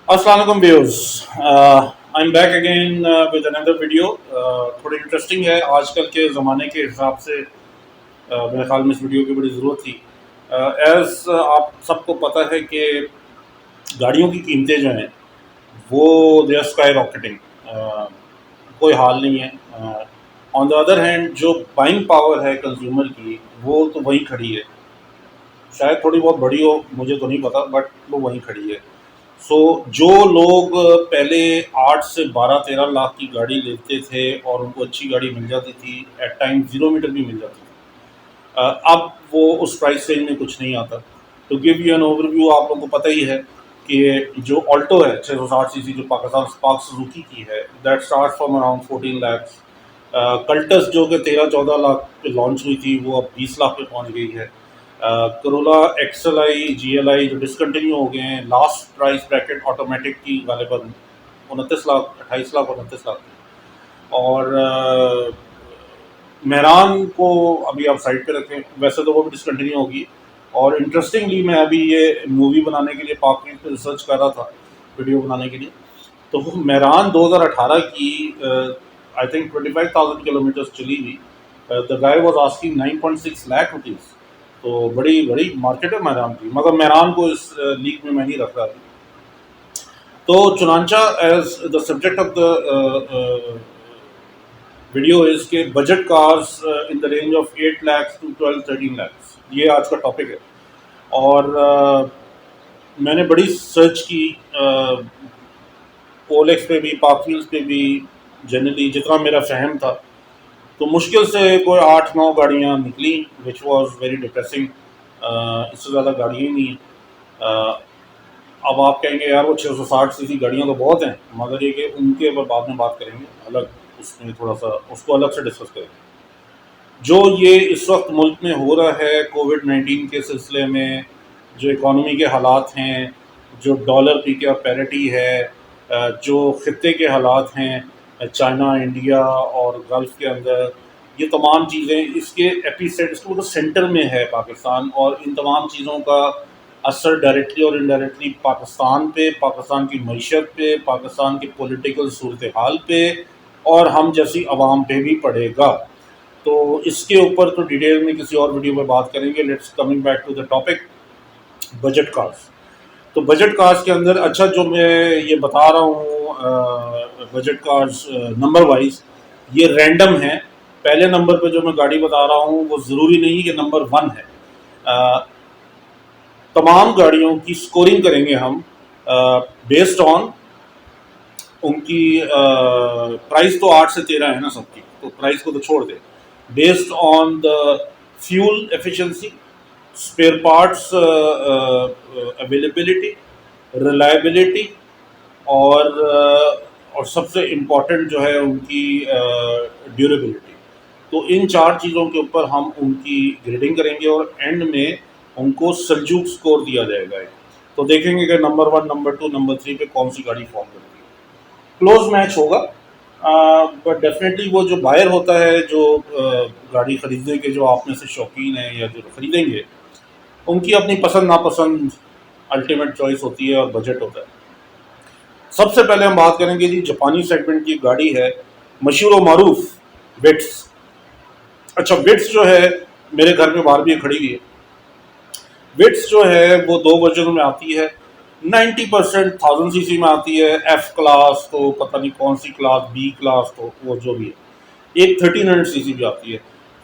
अस्सलाम वालेकुम viewers. I am back again with another video. थोड़ी इंटरेस्टिंग है आजकल के ज़माने के हिसाब से। मेरे ख्याल में इस वीडियो की बड़ी ज़रूरत थी। एज़ आप सबको पता है कि गाड़ियों की कीमतें जो हैं वो दे आर स्काई रॉकेटिंग। कोई हाल नहीं है। ऑन द अदर हैंड जो बाइंग पावर है कंज्यूमर की वो तो वहीं खड़ी है। शायद थोड़ी बहुत बड़ी हो, मुझे तो नहीं पता, बट वो वहीं खड़ी है। सो जो लोग पहले 8 से 12-13 लाख की गाड़ी लेते थे और उनको अच्छी गाड़ी मिल जाती थी, एट टाइम 0 मीटर भी मिल जाती थी, अब वो उस प्राइस रेंज में कुछ नहीं आता। तो गिव यू एन ओवरव्यू, आप लोगों को पता ही है कि जो ऑल्टो है 660 सीसी जो पाकिस्तान स्पार्क सुजुकी की है, that start from around 14 lakh. Cultus जो कि 13-14 लाख पे लॉन्च हुई थी वो अब 20 लाख पे पहुंच गई है। करोला XLI GLI जो डिसकंटिन्यू हो गए हैं, लास्ट प्राइस ब्रैकेट ऑटोमेटिक की गालिबन 29 लाख, 28 लाख, 29 लाख। और मेहरान को अभी आप साइड पे रखें, वैसे तो वो भी डिसकंटिन्यू होगी। और इंटरेस्टिंगली मैं अभी ये मूवी बनाने के लिए पाक पे रिसर्च कर रहा था, वीडियो बनाने के लिए। तो वो मेहरान 2018 की आई थिंक 25,000 किलोमीटर चली हुई। The guy was asking 9.6 lakh rupees. तो बड़ी बड़ी मार्केट है मेहरान की, मगर मेहरान को इस लीग में मैं नहीं रख रहा अभी। तो चुनांचा as the subject of the video is के budget cars in the range of 8 lakh to 12-13 lakh, ये आज का टॉपिक है। और मैंने बड़ी सर्च की, ओलेक्स पे भी, पार्कव्हील्स पे भी, जनरली जितना मेरा फहम था, तो मुश्किल से कोई 8-9 गाड़ियाँ निकली, विच वाज वेरी डिप्रेसिंग। इससे ज़्यादा गाड़ियाँ ही नहीं हैं। अब आप कहेंगे यार वो 660 सीसी गाड़ियाँ तो बहुत हैं, मगर ये कि उनके ऊपर बाद में बात करेंगे अलग, उसमें थोड़ा सा उसको अलग से डिस्कस करेंगे। जो ये इस वक्त मुल्क में हो रहा है कोविड-19 के सिलसिले में, जो इकॉनमी के हालात हैं, जो डॉलर पी के पैरिटी है, जो ख़ित्ते के हालात हैं, चाइना, इंडिया और गल्फ़ के अंदर, ये तमाम चीज़ें इसके एपिसेंटर, इसको मतलब सेंटर में है पाकिस्तान। और इन तमाम चीज़ों का असर डायरेक्टली और इनडायरेक्टली पाकिस्तान पे, पाकिस्तान की मईशत पे, पाकिस्तान की पॉलिटिकल सूरत हाल पे और हम जैसी आवाम पे भी पड़ेगा। तो इसके ऊपर तो डिटेल में किसी और वीडियो में बात करेंगे। Let's coming back to the topic, budget cars. तो बजट कार्स के अंदर अच्छा जो मैं ये बता रहा हूँ, बजट कार्स नंबर वाइज ये रैंडम है। पहले नंबर पे जो मैं गाड़ी बता रहा हूँ वो ज़रूरी नहीं कि नंबर 1 है। अ, तमाम गाड़ियों की स्कोरिंग करेंगे हम बेस्ड ऑन उनकी प्राइस। तो 8 से 13 है ना सबकी, तो प्राइस को तो छोड़ दे। Based on the fuel efficiency, spare parts availability, reliability, और सबसे इम्पॉर्टेंट जो है उनकी ड्यूरेबिलिटी। तो इन 4 चीज़ों के ऊपर हम उनकी ग्रेडिंग करेंगे और एंड में उनको सल्यूट स्कोर दिया जाएगा। तो देखेंगे कि नंबर 1, नंबर 2, नंबर 3 पे कौन सी गाड़ी फॉर्म करती है। क्लोज मैच होगा, बट डेफिनेटली वो जो बायर होता है, जो गाड़ी खरीदने के जो आप में से शौकीन है या जो खरीदेंगे, उनकी अपनी पसंद नापसंद अल्टीमेट चॉइस होती है और बजट होता है। सबसे पहले हम बात करेंगे जी, जापानी सेगमेंट की गाड़ी है, मशहूर व मारूफ विट्स। अच्छा, विट्स जो है मेरे घर में बाहर भी खड़ी हुई है। विट्स जो है वो 2 वर्जन में आती है। 90% 1000 सीसी में आती है, एफ क्लास तो पता नहीं कौन सी क्लास, बी क्लास तो वो जो भी है। एक 1300 सीसी भी आती है।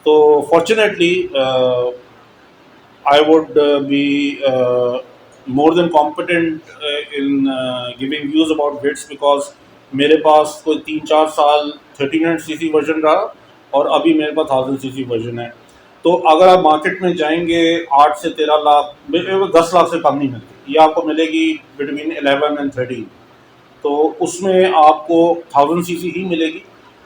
तो fortunately I would be more than competent in giving views about bits, because मेरे पास कोई 3-4 साल 1300 सीसी वर्जन रहा और अभी मेरे पास 1000 सीसी वर्जन है। तो अगर आप मार्केट में जाएंगे 8 से 13 लाख, 10 लाख से कम नहीं मिलती, ये आपको मिलेगी बिटवीन 11 एंड 13। तो उसमें आपको 1000 सीसी ही मिलेगी।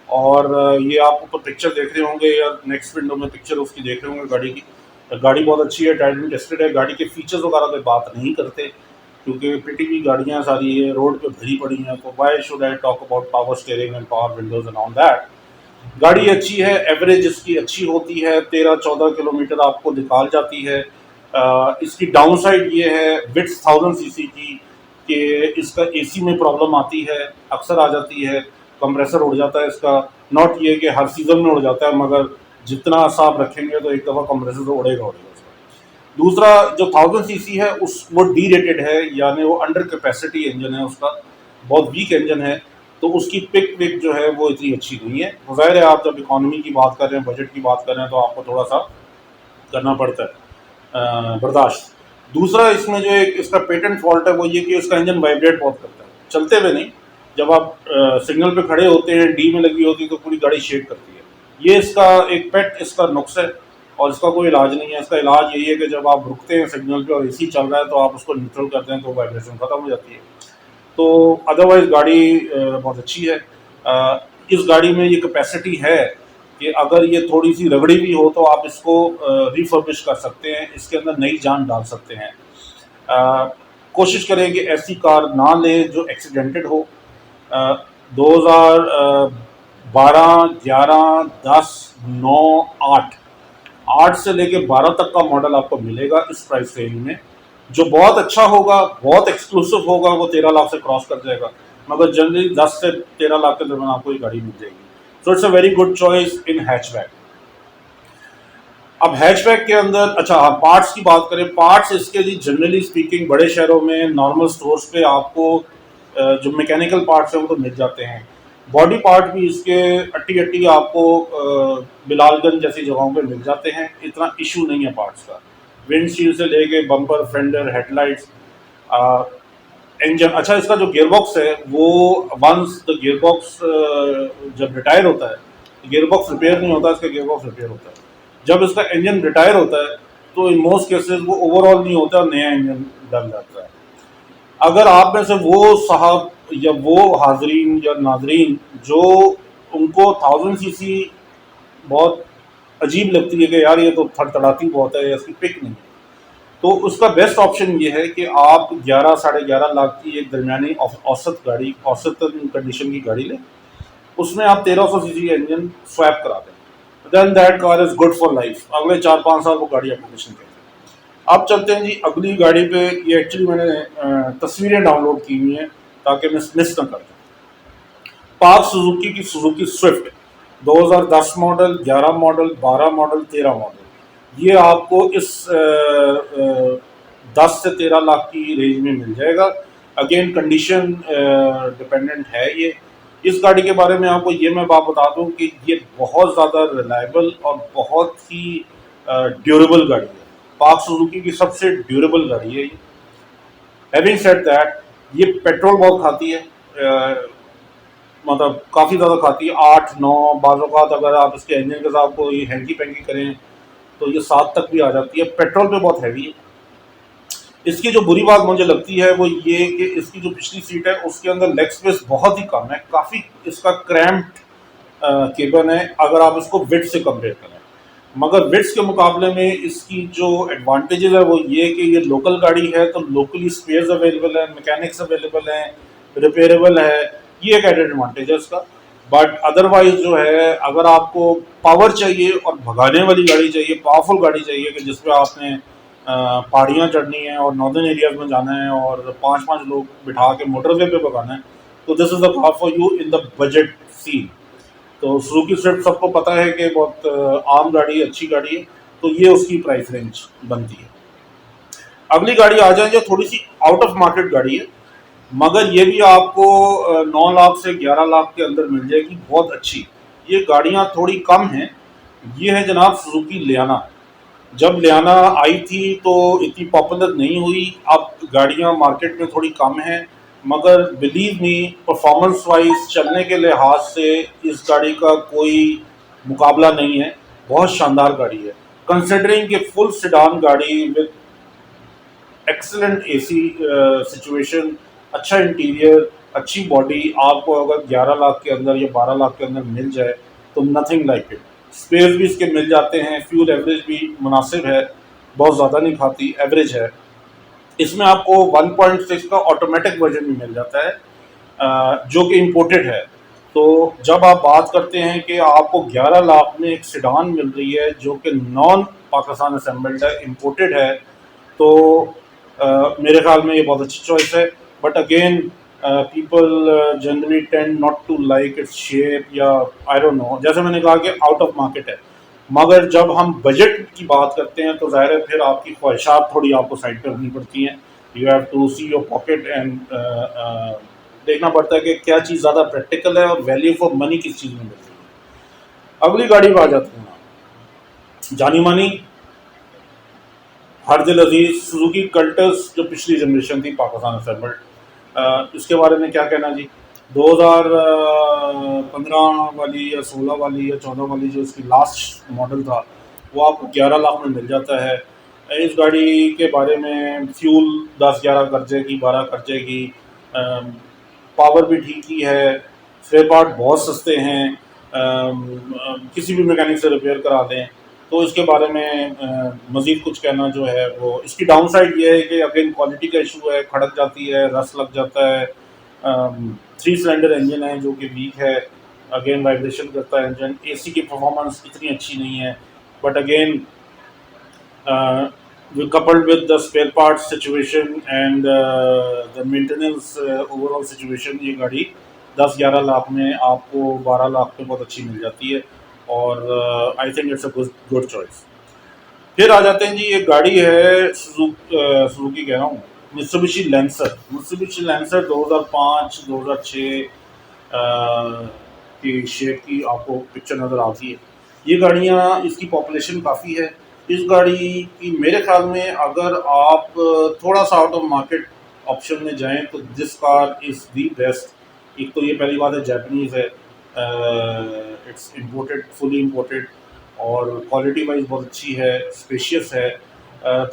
और ये आप ऊपर पिक्चर देख रहे होंगे या नेक्स्ट विंडो में पिक्चर उसकी देख रहे होंगे गाड़ी की। गाड़ी बहुत अच्छी है, टाइटन टेस्टेड है। गाड़ी के फीचर्स वगैरह पे बात नहीं करते क्योंकि पिटी हुई गाड़ियाँ सारी ये रोड पे भरी पड़ी हैं, तो why should I talk about power steering and power Windows and all that. गाड़ी अच्छी है, एवरेज इसकी अच्छी होती है, 13-14 किलोमीटर आपको निकाल जाती है। इसकी डाउन साइड ये है, विड्थ 1000 सीसी की कि इसका एसी में प्रॉब्लम आती है, अक्सर आ जाती है, कंप्रेसर उड़ जाता है इसका। नॉट ये कि हर सीज़न में उड़ जाता है, मगर जितना साफ रखेंगे तो एक दफ़ा कंप्रेसर तो उड़ेगा उड़ेगा उसका। दूसरा जो 1000 सीसी है उस वो डी रेटेड है, यानी वो अंडर कैपेसिटी इंजन है उसका, बहुत वीक इंजन है, तो उसकी पिक विक जो है वो इतनी अच्छी नहीं है। ज़ाहिर है आप जब इकॉनमी की बात कर रहे हैं, बजट की बात कर रहे हैं, तो आपको थोड़ा सा करना पड़ता है बर्दाश्त। दूसरा इसमें जो एक इसका पेटेंट फॉल्ट है वो ये कि इसका इंजन वाइब्रेट बहुत करता है, चलते हुए नहीं, जब आप सिग्नल पे खड़े होते हैं, डी में लगी होती है तो पूरी गाड़ी शेक करती है। ये इसका एक पेट इसका नुक्स है और इसका कोई इलाज नहीं है। इसका इलाज यही है कि जब आप रुकते हैं सिग्नल पे और एसी चल रहा है तो आप उसको न्यूट्रल करते हैं तो वाइब्रेशन ख़त्म हो जाती है। तो अदरवाइज़ गाड़ी बहुत अच्छी है। इस गाड़ी में ये कैपेसिटी है कि अगर ये थोड़ी सी रगड़ी भी हो तो आप इसको रिफर्बिश कर सकते हैं, इसके अंदर नई जान डाल सकते हैं। कोशिश करें कि ऐसी कार ना लें जो एक्सीडेंटेड हो। 2012, 11, 10, 9, 8 से लेके 12 तक का मॉडल आपको मिलेगा इस प्राइस रेंज में। जो बहुत अच्छा होगा, बहुत एक्सक्लूसिव होगा, वो 13 लाख से क्रॉस कर जाएगा, मगर जनरली 10 से 13 लाख के दरमियान आपको ये गाड़ी मिल जाएगी। So it's a very good choice in hatchback. अब हैचबैक के अंदर अच्छा पार्ट्स की बात करें, पार्ट्स इसके लिए जनरली स्पीकिंग बड़े शहरों में नॉर्मल स्टोर्स पे आपको जो मैकेनिकल पार्ट्स हैं वो तो मिल जाते हैं। बॉडी पार्ट भी इसके अट्टी अट्टी आपको बिलालगंज जैसी जगहों पे मिल जाते हैं, इतना इशू नहीं है पार्ट्स का। विंडशील्ड से लेके बम्पर, फेंडर, हेडलाइट्स, इंजन। अच्छा इसका जो गियरबॉक्स है वो वंस द गियरबॉक्स जब रिटायर होता है, गियरबॉक्स रिपेयर नहीं होता, इसका गियरबॉक्स रिपेयर होता है। जब इसका इंजन रिटायर होता है तो इन मोस्ट केसेस वो ओवरऑल नहीं होता, नया इंजन डल जाता है। अगर आप में से वो साहब या वो हाजरीन या नाजरीन जो उनको 1000 सीसी बहुत अजीब लगती है कि यार ये तो थड़थड़ाती बहुत है या इसकी पिक नहीं है, तो उसका बेस्ट ऑप्शन ये है कि आप 11 साढ़े 11 लाख की एक दरमियानी औसत गाड़ी, औसत कंडीशन की गाड़ी लें, उसमें आप 1300 सीसी का इंजन स्वैप करा दें, then that car is good for life. अगले 4-5 साल वो गाड़ी एप्लीकेशन करेगी। अब चलते हैं जी अगली गाड़ी पे। ये एक्चुअली मैंने तस्वीरें डाउनलोड की हुई हैं ताकि मैं मिस ना कर दूँ। पार्क सुजुकी की Suzuki Swift 2010 model, 11 model, 12 model, 13 model, ये आपको इस 10 से 13 लाख की रेंज में मिल जाएगा। अगेन कंडीशन डिपेंडेंट है ये। इस गाड़ी के बारे में आपको ये मैं बात बता दूं कि ये बहुत ज़्यादा रिलायबल और बहुत ही ड्यूरेबल गाड़ी है। पार्क सुजुकी की सबसे ड्यूरेबल गाड़ी है ये। हैविंग सेड दैट, ये पेट्रोल बहुत खाती है, मतलब काफ़ी ज़्यादा खाती है, 8-9 बाज़ अगर आप इसके इंजन के साथ कोई हैंकी पैंकी करें तो ये 7 तक भी आ जाती है। पेट्रोल पे बहुत हैवी है। इसकी जो बुरी बात मुझे लगती है वो ये कि इसकी जो पिछली सीट है उसके अंदर लेग स्पेस बहुत ही कम है, काफ़ी इसका क्रैम्प्ड केबन है अगर आप इसको विड्थ से कंपेयर करें। मगर विड्थ के मुकाबले में इसकी जो एडवांटेजेस है वो ये कि ये लोकल गाड़ी है, तो लोकली स्पेयर्स अवेलेबल है, मैकेनिक्स अवेलेबल हैं, रिपेयरेबल है, ये एक एडेड एडवांटेज है इसका। बट अदरवाइज जो है, अगर आपको पावर चाहिए और भगाने वाली गाड़ी चाहिए, पावरफुल गाड़ी चाहिए कि जिसपे आपने पहाड़ियाँ चढ़नी है और नॉर्दर्न एरियाज में जाना है और 5-5 लोग बिठा के मोटरवे पे भगाना है, तो this is the car for you in the budget scene. तो सुजुकी स्विफ्ट सबको पता है कि बहुत आम गाड़ी है, अच्छी गाड़ी है, तो ये उसकी प्राइस रेंज बनती है। अगली गाड़ी आ जाए जो थोड़ी सी आउट ऑफ मार्केट गाड़ी है, मगर ये भी आपको 9 लाख से 11 लाख के अंदर मिल जाएगी, बहुत अच्छी। ये गाड़ियाँ थोड़ी कम हैं। ये है जनाब सुजुकी लियाना। जब लियाना आई थी तो इतनी पॉपुलर नहीं हुई, अब गाड़ियाँ मार्केट में थोड़ी कम हैं, मगर बिलीव मी परफॉर्मेंस वाइज, चलने के लिहाज से इस गाड़ी का कोई मुकाबला नहीं है। बहुत शानदार गाड़ी है, कंसिडरिंग कि फुल सेडान गाड़ी विद एक्सीलेंट एसी सिचुएशन, अच्छा इंटीरियर, अच्छी बॉडी, आपको अगर 11 लाख के अंदर या 12 लाख के अंदर मिल जाए तो नथिंग लाइक इट। स्पेस भी इसके मिल जाते हैं, फ्यूल एवरेज भी मुनासिब है, बहुत ज़्यादा नहीं खाती, एवरेज है। इसमें आपको 1.6 का ऑटोमेटिक वर्जन भी मिल जाता है जो कि इम्पोर्टेड है। तो जब आप बात करते हैं कि आपको 11 लाख में एक सेडान मिल रही है जो कि नॉन पाकिस्तान असेंबल्ड है, इम्पोर्टेड है, तो मेरे ख्याल में ये बहुत अच्छी चॉइस है। But again people generally tend not to like its shape, या आई डोंट नो, जैसे मैंने कहा कि आउट ऑफ मार्केट है। मगर जब हम बजट की बात करते हैं तो ज़ाहिर है फिर आपकी ख्वाहिशात थोड़ी आपको साइड पर रखनी पड़ती हैं। You have to see your pocket and देखना पड़ता है कि क्या चीज़ ज़्यादा प्रैक्टिकल है और वैल्यू फॉर मनी किस चीज़ में मिलती है। अगली गाड़ी पर आ जाती हूँ, जानी मानी हर दिल अजीज सुजुकी कल्टस, जो पिछली जनरेशन थी पाकिस्तान असेंबल्ड। इसके बारे में क्या कहना जी। 2015 वाली या 16 वाली या 14 वाली जो इसकी लास्ट मॉडल था वो आपको 11 लाख में मिल जाता है। इस गाड़ी के बारे में फ्यूल 10-11 कर जाएगी, 12 कर जाएगी, पावर भी ठीक ही है, स्पेयर पार्ट बहुत सस्ते हैं, किसी भी मैकेनिक से रिपेयर करा दें। तो इसके बारे में मज़ीद कुछ कहना जो है वो, इसकी डाउन साइड ये है कि अगेन क्वालिटी का इशू है, खड़क जाती है, रस लग जाता है। 3 सिलेंडर इंजन है जो कि वीक है, अगेन वाइब्रेशन करता है इंजन। एसी की परफॉर्मेंस इतनी अच्छी नहीं है, but again coupled with the spare parts situation and the maintenance overall situation, ये गाड़ी 10-11 लाख में आपको 12 लाख में बहुत अच्छी मिल जाती है और I think it's a good choice. फिर आ जाते हैं जी, ये गाड़ी है सुजुकी कह रहा हूँ, मित्सुबिशी लैंसर। मित्सुबिशी लैंसर 2005-2006 की शेप की आपको पिक्चर नज़र आती है। ये गाड़ियाँ, इसकी पॉपुलेशन काफ़ी है। इस गाड़ी की मेरे ख्याल में अगर आप थोड़ा सा आउट ऑफ मार्केट ऑप्शन में जाएं तो this car is the best. एक तो ये पहली बात है जापानीज़ है, इट्स इम्पोर्टेड, फुली इम्पोर्टेड, और क्वालिटी वाइज बहुत अच्छी है, स्पेशियस है।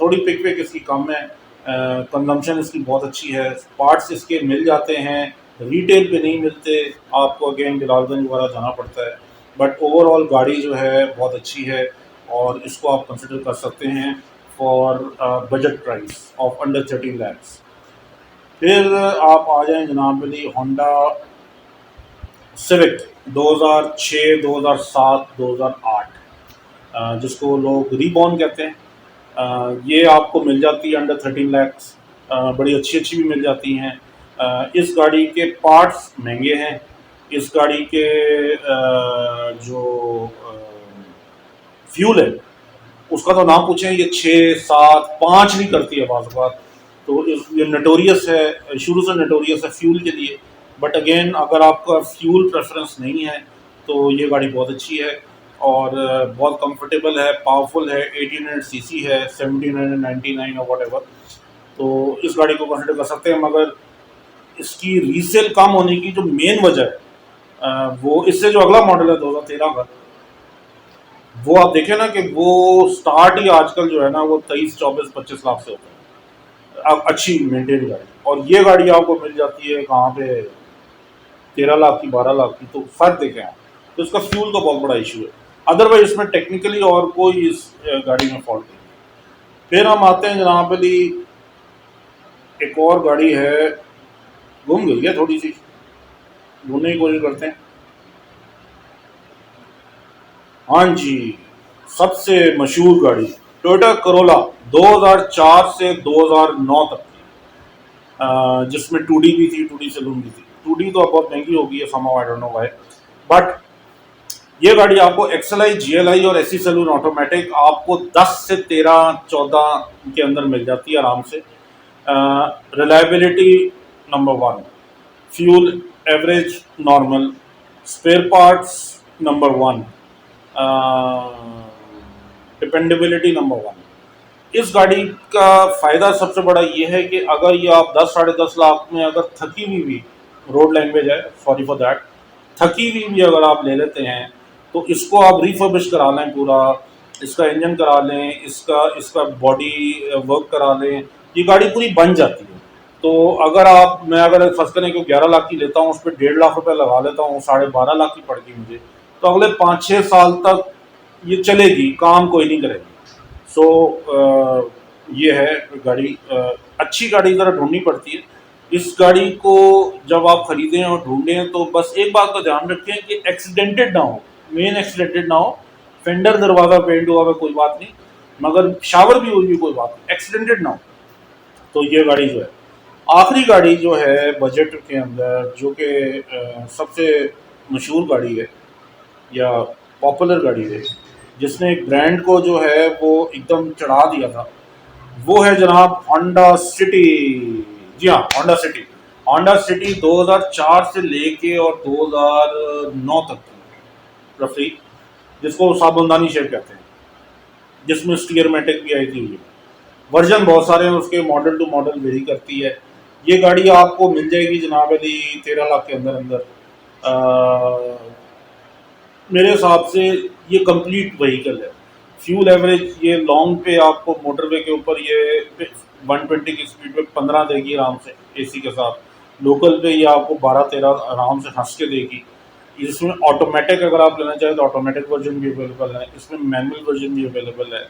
थोड़ी पिक इसकी कम है, कंजम्पशन इसकी बहुत अच्छी है, पार्ट्स इसके मिल जाते हैं, रिटेल पे नहीं मिलते, आपको अगेन बिलालगंज वगैरह जाना पड़ता है। बट ओवरऑल गाड़ी जो है बहुत अच्छी है और इसको आप कंसिडर कर सकते हैं for budget price of under 13 lakhs. फिर आप आ जाएं जनाब अली होंडा सिविक 2006, 2007, 2008, जिसको लोग रीबॉर्न कहते हैं। ये आपको मिल जाती है अंडर 13 लैक्स, बड़ी अच्छी अच्छी भी मिल जाती हैं। इस गाड़ी के पार्ट्स महंगे हैं, इस गाड़ी के जो फ्यूल है उसका तो नाम पूछें, ये 6, 7, 5 नहीं करती है बाज़ बात। तो ये नटोरियस है, शुरू से नटोरियस है फ्यूल के लिए। बट अगेन अगर आपका फ्यूल प्रेफरेंस नहीं है तो ये गाड़ी बहुत अच्छी है और बहुत कंफर्टेबल है, पावरफुल है, 1800 सीसी है, 1799 और वट एवर। तो इस गाड़ी को कंसिडर कर सकते हैं। मगर इसकी रीसेल कम होने की जो मेन वजह है वो इससे जो अगला मॉडल है 2013 का, वो आप देखें ना कि वो स्टार्ट ही आजकल जो है ना वो 23, 24, 25 लाख से होता है, अब अच्छी मेंटेन गाड़ी। और ये गाड़ी आपको मिल जाती है कहाँ पे, 13 लाख की, 12 लाख की। तो फर्क देखें आप, तो इसका फ्यूल का बहुत बड़ा इशू है। अदरवाइज इसमें टेक्निकली और कोई इस गाड़ी में फॉल्ट नहीं है। फिर हम आते हैं जनाब अली, एक और गाड़ी है, गुम गई है थोड़ी सी, ढूंढने की कोशिश करते हैं। हाँ जी, सबसे मशहूर गाड़ी टोयोटा करोला 2004 से 2009 तक की, जिसमें 2D भी थी, 2D सैलून भी थी। 2D तो अब बहुत महंगी हो गई है, somehow I don't know why, but ये गाड़ी आपको XLI, GLI और SE सैलून ऑटोमेटिक आपको 10 से 13, 14 के अंदर मिल जाती है आराम से। Reliability number 1, fuel average normal, spare parts number 1, dependability number 1। इस गाड़ी का फ़ायदा सबसे बड़ा ये है कि अगर ये आप 10, 10.5 लाख में अगर थकी हुई भी, रोड लैंग्वेज है, सॉरी फॉर दैट, थकी हुई भी अगर आप ले लेते हैं तो इसको आप रिफर्बिश करा लें, पूरा इसका इंजन करा लें, इसका इसका बॉडी वर्क करा लें, ये गाड़ी पूरी बन जाती है। तो अगर आप, मैं अगर फर्ज करें कि 11 लाख की लेता हूँ, उस पर 1.5 लाख रुपए लगा लेता हूँ, 12.5 लाख की पड़ गई मुझे, तो अगले 5-6 साल तक ये चलेगी, काम कोई नहीं करेगी। सो ये है गाड़ी, अच्छी गाड़ी ज़रा ढूंढनी पड़ती है। इस गाड़ी को जब आप खरीदें और ढूंढें तो बस एक बात का ध्यान रखें कि एक्सीडेंटेड ना हो, मेन एक्सीडेंटेड ना हो। फेंडर दरवाज़ा पेंट हुआ है कोई बात नहीं, मगर शावर भी हुई कोई बात नहीं, एक्सीडेंटेड ना हो। तो ये गाड़ी जो है आखिरी गाड़ी जो है बजट के अंदर, जो कि सबसे मशहूर गाड़ी है या पॉपुलर गाड़ी है, जिसने एक ब्रांड को जो है वो एकदम चढ़ा दिया था, वो है जनाब होंडा सिटी। जी हाँ, होंडा सिटी। होंडा सिटी 2004 से लेके और 2009 तक रफी, जिसको साबुनदानी शेप कहते हैं, जिसमें स्टीयर मैटिक भी आई थी। वर्जन बहुत सारे हैं उसके, मॉडल टू मॉडल वेरी करती है। ये गाड़ी आपको मिल जाएगी जनाब अली 13 लाख के अंदर अंदर। मेरे हिसाब से ये कंप्लीट व्हीकल है। फ्यूल एवरेज ये लॉन्ग पे आपको मोटरवे के ऊपर ये 120 की स्पीड पे 15 देगी आराम से एसी के साथ। लोकल पे ये आपको 12-13 आराम से हंस के देगी। इसमें ऑटोमेटिक अगर आप लेना चाहें तो ऑटोमेटिक वर्जन भी अवेलेबल है, इसमें मैनुअल वर्जन भी अवेलेबल है।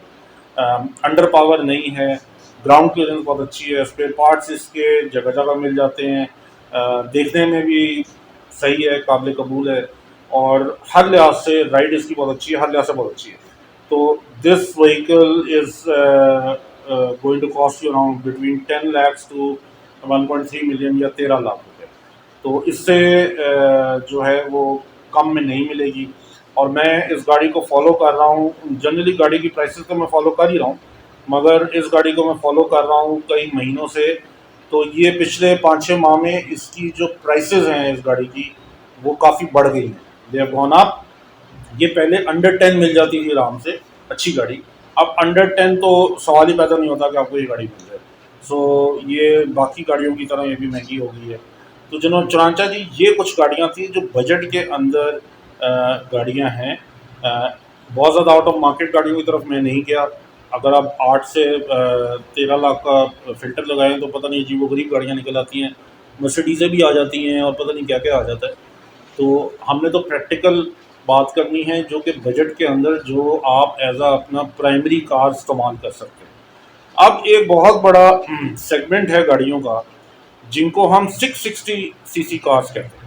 अंडर पावर नहीं है, ग्राउंड क्लियरेंस बहुत अच्छी है, स्पेयर पार्ट्स इसके जगह जगह मिल जाते हैं। देखने में भी सही है, काबिल कबूल है, और हर लिहाज से राइड इसकी बहुत अच्छी है, हर लिहाज से बहुत अच्छी है। तो this vehicle is going to cost you around between 10 lakhs to 1.3 million या 13 लाख रुपये। तो इससे जो है वो कम में नहीं मिलेगी। और मैं इस गाड़ी को फॉलो कर रहा हूँ। जनरली गाड़ी की प्राइसेस तो मैं फॉलो कर ही रहा हूँ, मगर इस गाड़ी को मैं फॉलो कर रहा हूँ कई महीनों से। तो ये पिछले 5-6 माह में इसकी जो प्राइसेस हैं इस गाड़ी की, वो काफ़ी बढ़ गई हैं। They have gone up. ये पहले अंडर 10 मिल जाती थी आराम से अच्छी गाड़ी, अब अंडर 10 तो सवाल ही पैदा नहीं होता कि आपको ये गाड़ी मिल जाए। सो ये बाकी गाड़ियों की तरह ये भी महंगी हो गई है। तो जनाब चुनांचा जी, ये कुछ गाड़ियाँ थी जो बजट के अंदर गाड़ियाँ हैं। बहुत ज़्यादा आउट ऑफ मार्केट गाड़ियों की तरफ मैं नहीं गया। अगर आप 8 से 13 लाख का फ़िल्टर लगाएं तो पता नहीं अजीब गरीब गाड़ियाँ निकल आती हैं, मर्सिडीज़ें भी आ जाती हैं और पता नहीं क्या क्या आ जाता है। तो हमने तो प्रैक्टिकल बात करनी है, जो कि बजट के अंदर जो आप एज आ अपना प्राइमरी कार इस्तेमाल कर सकते हैं। अब एक बहुत बड़ा सेगमेंट है गाड़ियों का, जिनको हम 660 सीसी कार्स कहते हैं।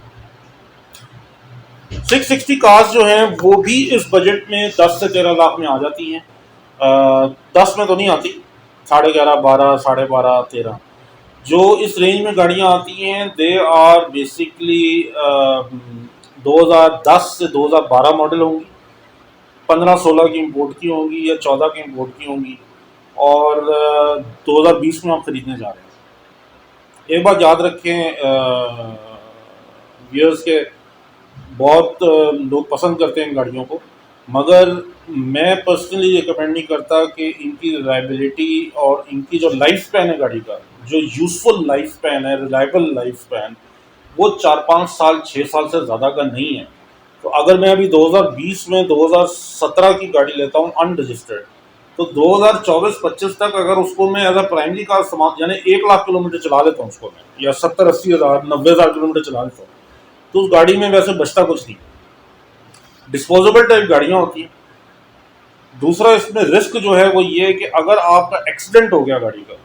660 कार्स जो हैं वो भी इस बजट में 10 से 13 लाख में आ जाती हैं। 10 में तो नहीं आती, 11.5, 12, 12.5, 13, जो इस रेंज में गाड़ियाँ आती हैं दे आर बेसिकली 2010 से 2012 मॉडल होंगी, 15-16 की इम्पोर्ट की होंगी या 14 की इम्पोर्ट की होंगी, और 2020 में आप खरीदने जा रहे हैं। एक बात याद रखें व्यूअर्स के, बहुत लोग पसंद करते हैं इन गाड़ियों को, मगर मैं पर्सनली रिकमेंड नहीं करता कि इनकी रिलायबिलिटी और इनकी जो लाइफ स्पैन है गाड़ी का, जो यूज़फुल लाइफ स्पैन है, रिलायबल लाइफ स्पैन, वो 4-5 साल 6 साल से ज़्यादा का नहीं है। तो अगर मैं अभी 2020 में 2017 की गाड़ी लेता हूँ अनरजिस्टर्ड, तो 2024-25 तक अगर उसको मैं एज अ प्राइमरी कार इस्तेमाल, यानी 1 लाख किलोमीटर चला लेता हूँ उसको मैं, या 70-80 हज़ार 90 हज़ार किलोमीटर चला लेता हूँ, तो उस गाड़ी में वैसे बचता कुछ नहीं। डिस्पोजेबल टाइप गाड़ियाँ होती हैं। दूसरा इसमें रिस्क जो है वो ये है कि अगर आपका एक्सीडेंट हो गया गाड़ी का,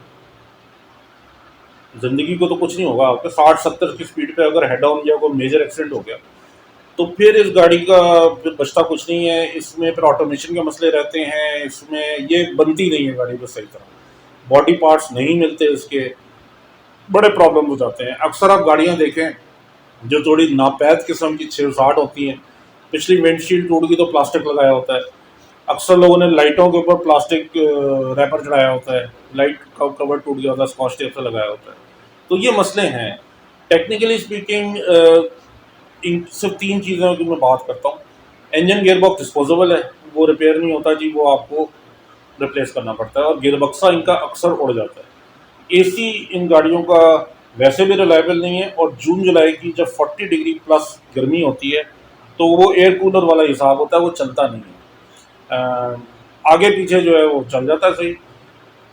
ज़िंदगी को तो कुछ नहीं होगा, आपके 60-70 की स्पीड पे अगर हेड ऑन या कोई मेजर एक्सीडेंट हो गया, तो फिर इस गाड़ी का फिर बचता कुछ नहीं है। इसमें फिर ऑटोमेशन के मसले रहते हैं, इसमें ये बनती नहीं है गाड़ी को सही तरह, बॉडी पार्ट्स नहीं मिलते इसके, बड़े प्रॉब्लम हो जाते हैं। अक्सर आप गाड़ियाँ देखें जो थोड़ी नापैद किस्म की 660 होती हैं, पिछली विंडशील्ड टूट गई तो प्लास्टिक लगाया होता है। अक्सर लोगों ने लाइटों के ऊपर प्लास्टिक रैपर चढ़ाया होता है, लाइट का कवर टूट गया होता है, स्कॉच टेप से लगाया होता है। तो ये मसले हैं। टेक्निकली स्पीकिंग इन सिर्फ 3 चीज़ों की मैं बात करता हूँ। इंजन गियर बॉक्स डिस्पोजेबल है, वो रिपेयर नहीं होता जी, वो आपको रिप्लेस करना पड़ता है, और गियर बक्सा इनका अक्सर उड़ जाता है। एसी इन गाड़ियों का वैसे भी रिलायबल नहीं है, और जून जुलाई की जब 40 डिग्री प्लस गर्मी होती है तो वो एयर कूलर वाला हिसाब होता है, वो चलता नहीं है। आगे पीछे जो है वो चल जाता है सही।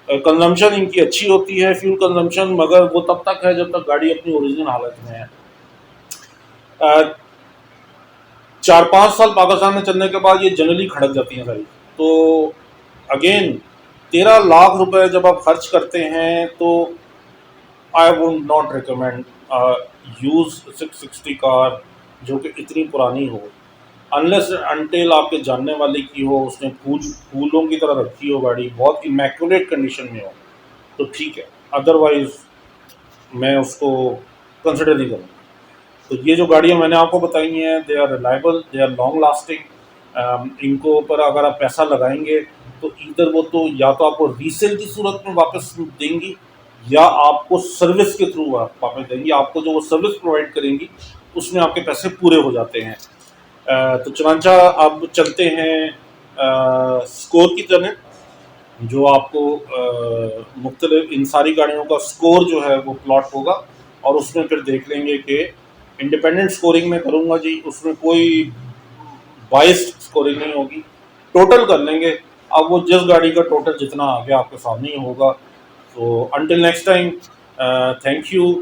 कंजम्पशन इनकी अच्छी होती है, फ्यूल कंजम्पशन, मगर वो तब तक है जब तक गाड़ी अपनी ओरिजिनल हालत में है। 4-5 साल पाकिस्तान में चलने के बाद ये जनरली खड़क जाती हैं सारी। तो अगेन 13 लाख रुपए जब आप खर्च करते हैं तो I would not recommend use 660 car जो कि इतनी पुरानी हो, अनलेस अनटिल आपके जानने वाले की हो, उसने फूलों की तरह रखी हो गाड़ी, बहुत इमेक्युलेट कंडीशन में हो, तो ठीक है। अदरवाइज मैं उसको कंसिडर नहीं करूँगा। तो ये जो गाड़ियाँ मैंने आपको बताई हैं, they are reliable, they are long lasting. इनको ऊपर अगर आप पैसा लगाएंगे तो इधर वो तो या तो आपको रीसेल की सूरत में वापस देंगी या आपको सर्विस के थ्रू वापस देंगी। आपको जो वो सर्विस प्रोवाइड करेंगी उसमें आपके पैसे पूरे हो जाते हैं। तो चनांचा अब चलते हैं स्कोर की तरह, जो आपको मुख्तलिफ इन सारी गाड़ियों का स्कोर जो है वो प्लॉट होगा और उसमें फिर देख लेंगे कि इंडिपेंडेंट स्कोरिंग में करूँगा जी, उसमें कोई बाइस्ड स्कोरिंग नहीं होगी, टोटल कर लेंगे। अब वो जिस गाड़ी का टोटल जितना आ गया आपके सामने ही होगा। तो until next time, thank you.